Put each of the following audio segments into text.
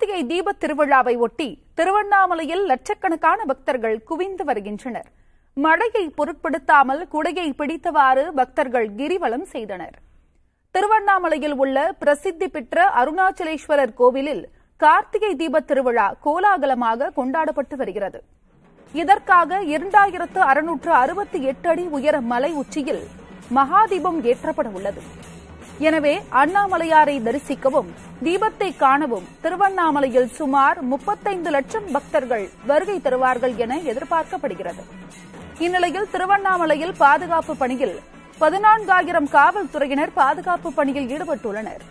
கார்த்திகை தீபத் திருவிழாவை ஒட்டி திருவண்ணாமலையில் லட்சக்கணக்கான பக்தர்கள் குவிந்து வருகின்றனர். மழையை பொருட்படுத்தாமல் குடையை பிடித்தவாறு பக்தர்கள் கிரிவலம் செய்தனர். திருவண்ணாமலையில் உள்ள பிரசித்தி பெற்ற அருணாச்சலேஸ்வரர் கோவிலில் கார்த்திகை தீபத் திருவிழா கோலாகலமாக கொண்டாடப்பட்டு வருகிறது. இதற்காக 2668 அடி உயர மலை உச்சியில் மகாதீபம் ஏற்றப்பட உள்ளது. எனவே அண்ணாமலையாரை தரிசிக்கவும் தீபத்தை காணவும் திருவண்ணாமலையில் சுமார் 35 லட்சம் பக்தர்கள் வருகை தருவார்கள் என எதிர்பார்க்கப்படுகிறது. இந்நிலையில் திருவண்ணாமலையில் பாதுகாப்பு பணியில் 14,000 காவல்துறையினர் பாதுகாப்பு பணியில் ஈடுபட்டுள்ளனர்.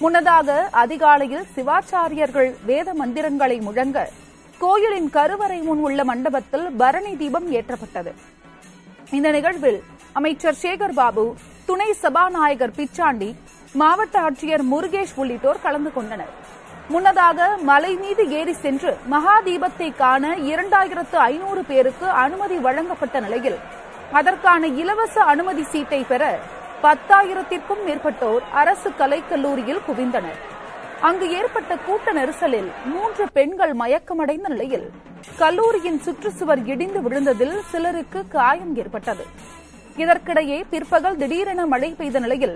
முன்னதாக அதிகாலையில் சிவாச்சாரியர்கள் வேத மந்திரங்களை முழங்க கோயிலின் கருவறை முன் உள்ள மண்டபத்தில் பரணி தீபம் ஏற்றப்பட்டது. இந்த நிகழ்வில் அமைச்சர் சேகர் பாபு, துணை சபாநாயகர் பிச்சாண்டி, மாவட்ட ஆட்சியர் முருகேஷ் உள்ளிட்டோர் கலந்து கொண்டனர். முன்னதாக மலை மீது ஏறி சென்று மகாதீபத்தை காண 2500 பேருக்கு அனுமதி வழங்கப்பட்ட நிலையில் அதற்கான இலவச அனுமதி சீட்டை பெற 10,000க்கும் மேற்பட்டோர் அரசு கலைக்கல்லூரியில் குவிந்தனர். அங்கு ஏற்பட்ட கூட்ட நெரிசலில் 3 பெண்கள் மயக்கமடைந்த நிலையில் கல்லூரியின் சுற்றுச்சுவர் இடிந்து விழுந்ததில் சிலருக்கு காயம் ஏற்பட்டது. இதற்கிடையே பிற்பகல் திடீரென மழை பெய்த நிலையில்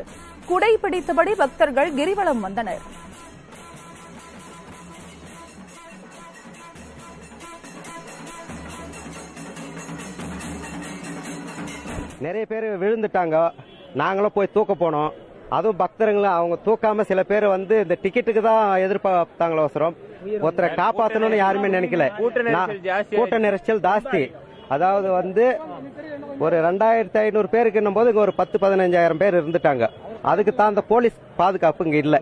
குடை பிடித்தபடி பக்தர்கள் கிரிவலம் வந்தனர். நிறைய பேர் விழுந்துட்டாங்க. நாங்களும் போய் தூக்க போனோம். அதுவும் பக்தர்களும் அவங்க தூக்காம சில பேர் வந்து இந்த டிக்கெட்டுக்கு தான் எதிர்பார்த்தாங்களோ அவசரம். ஒருத்தரை காப்பாற்றணும்னு யாருமே நினைக்கல. கூட்ட நெரிசல் ஜாஸ்தி. அதாவது வந்து ஒரு 2500 பேருக்கு போது இங்க ஒரு 10-15,000 பேர் இருந்துட்டாங்க. அதுக்கு தான் அந்த போலீஸ் பாதுகாப்பு இங்க இல்ல.